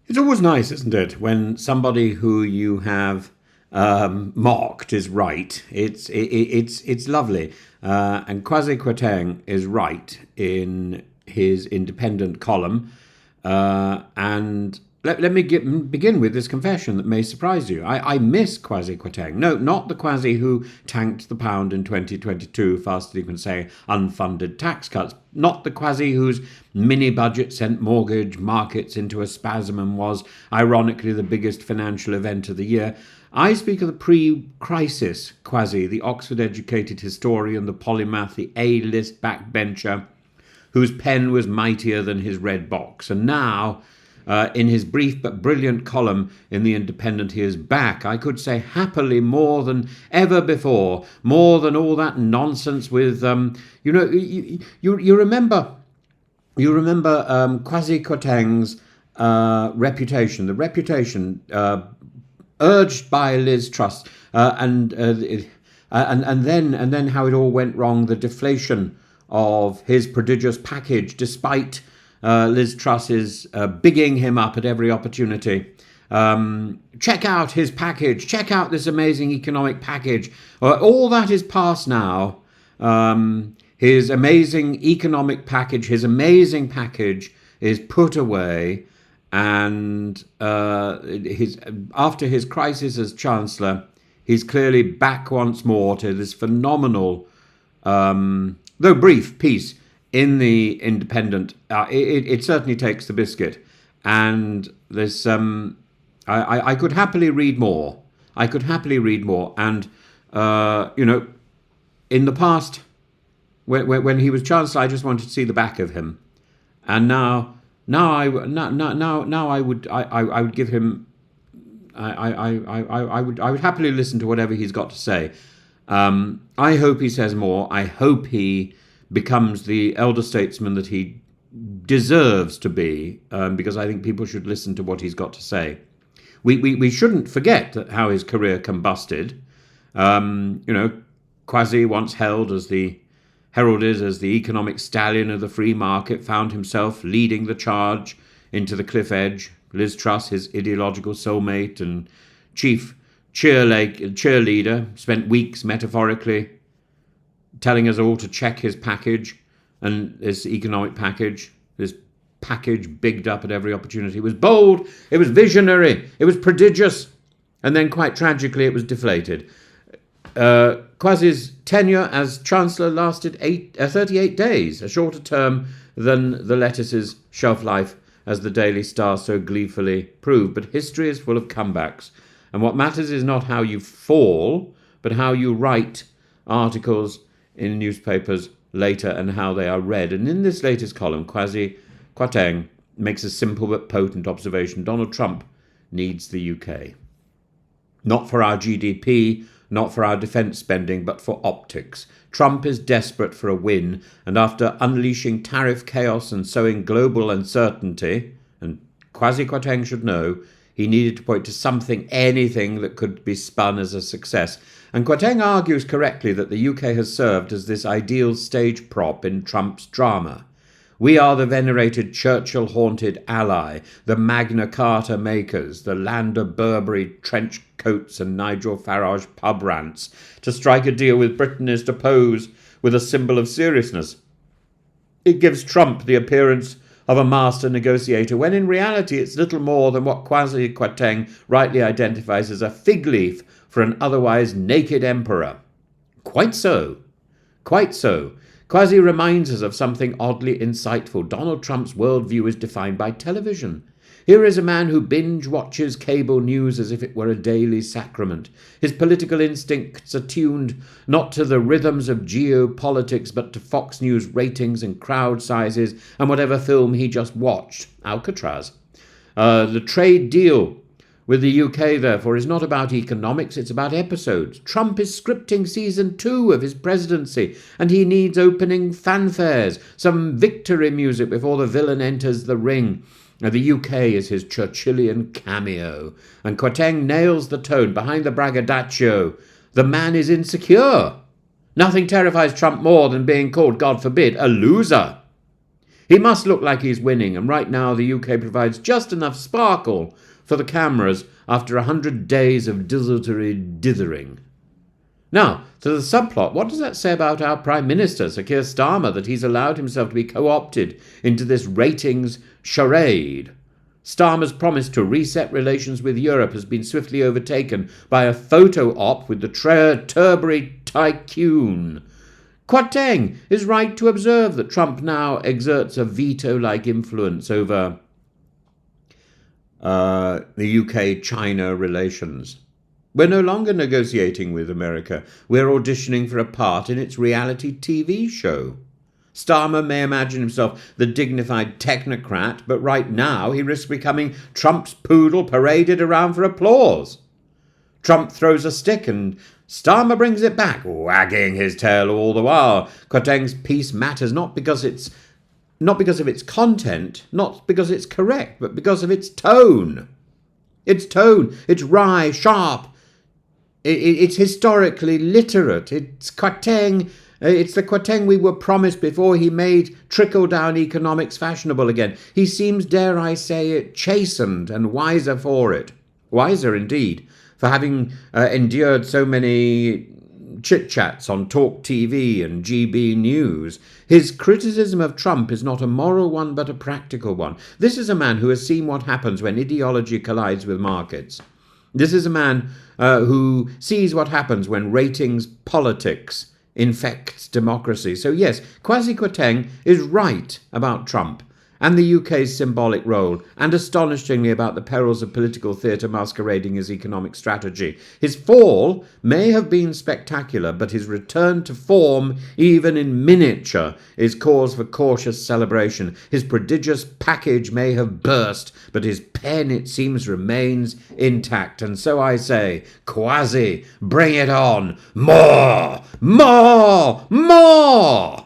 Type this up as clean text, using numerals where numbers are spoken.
It's always nice, isn't it, when somebody who you have mocked is right. It's lovely, and Kwasi Kwarteng is right in his independent column. And let me begin with this confession that may surprise you. I miss Kwasi Kwarteng. No, not the Kwasi who tanked the pound in 2022 faster than you can say unfunded tax cuts. Not the Kwasi whose mini budget sent mortgage markets into a spasm and was, ironically, the biggest financial event of the year. I speak of the pre-crisis Kwasi, the Oxford-educated historian, the polymath, the A-list backbencher, whose pen was mightier than his red box. And now, in his brief but brilliant column in The Independent, he is back, I could say happily, more than ever before, more than all that nonsense with, you remember Kwasi Kwarteng's reputation, the reputation urged by Liz Truss, and then how it all went wrong, the deflation of his prodigious package, despite Liz Truss's bigging him up at every opportunity. Check out his package. Check out this amazing economic package. All that is past now. His amazing economic package, his amazing package is put away. And after his crisis as Chancellor, he's clearly back once more to this phenomenal though brief piece in The Independent. It certainly takes the biscuit. And there's I could happily read more. I could happily read more. And, in the past, when he was Chancellor, I just wanted to see the back of him. And now I would give him. I would happily listen to whatever he's got to say. I hope he says more. I hope he becomes the elder statesman that he deserves to be, because I think people should listen to what he's got to say. We shouldn't forget how his career combusted. Kwasi, once heralded as the economic stallion of the free market, found himself leading the charge into the cliff edge. Liz Truss, his ideological soulmate and chief cheerleader, spent weeks metaphorically telling us all to check his package, and this economic package, this package bigged up at every opportunity, was bold, it was visionary, it was prodigious, and then quite tragically it was deflated. Kwasi's tenure as Chancellor lasted 38 days, a shorter term than the lettuce's shelf life, as the Daily Star so gleefully proved. But history is full of comebacks, and what matters is not how you fall, but how you write articles in newspapers later and how they are read. And in this latest column, Kwasi Kwateng makes a simple but potent observation. Donald Trump needs the UK. Not for our GDP, not for our defence spending, but for optics. Trump is desperate for a win, and after unleashing tariff chaos and sowing global uncertainty, and Kwasi Kwarteng should know, he needed to point to something, anything that could be spun as a success. And Kwarteng argues correctly that the UK has served as this ideal stage prop in Trump's drama. We are the venerated Churchill-haunted ally, the Magna Carta makers, the land of Burberry trench coats and Nigel Farage pub rants. To strike a deal with Britain is to pose with a symbol of seriousness. It gives Trump the appearance of a master negotiator, when in reality it's little more than what Kwasi Kwarteng rightly identifies as a fig leaf for an otherwise naked emperor. Quite so. Quite so. Kwasi reminds us of something oddly insightful. Donald Trump's worldview is defined by television. Here is a man who binge-watches cable news as if it were a daily sacrament. His political instincts are tuned not to the rhythms of geopolitics, but to Fox News ratings and crowd sizes and whatever film he just watched. Alcatraz. The trade deal with the UK, therefore, is not about economics, it's about episodes. Trump is scripting season 2 of his presidency, and he needs opening fanfares, some victory music before the villain enters the ring. Now, the UK is his Churchillian cameo, and Kwarteng nails the tone behind the braggadocio. The man is insecure. Nothing terrifies Trump more than being called, God forbid, a loser. He must look like he's winning, and right now the UK provides just enough sparkle for the cameras after 100 days of desultory dithering. Now, to the subplot, what does that say about our Prime Minister, Sir Keir Starmer, that he's allowed himself to be co-opted into this ratings charade? Starmer's promise to reset relations with Europe has been swiftly overtaken by a photo op with the Turberry tycoon. Kwateng is right to observe that Trump now exerts a veto-like influence over the UK-China relations. We're no longer negotiating with America. We're auditioning for a part in its reality TV show. Starmer may imagine himself the dignified technocrat, but right now he risks becoming Trump's poodle paraded around for applause. Trump throws a stick and Starmer brings it back, wagging his tail all the while. Kwateng's piece matters not because of its content, not because it's correct, but because of its tone. Its tone, it's wry, sharp, it's historically literate. It's Kwateng. It's the Kwateng we were promised before he made trickle-down economics fashionable again. He seems, dare I say it, chastened and wiser for it. Wiser indeed, for having endured so many chit-chats on Talk TV and GB News. His criticism of Trump is not a moral one, but a practical one. This is a man who has seen what happens when ideology collides with markets. This is a man who sees what happens when ratings politics infects democracy. So yes, Kwasi Kwarteng is right about Trump and the UK's symbolic role, and astonishingly about the perils of political theatre masquerading as economic strategy. His fall may have been spectacular, but his return to form, even in miniature, is cause for cautious celebration. His prodigious package may have burst, but his pen, it seems, remains intact. And so I say, Kwasi, bring it on! More! More! More!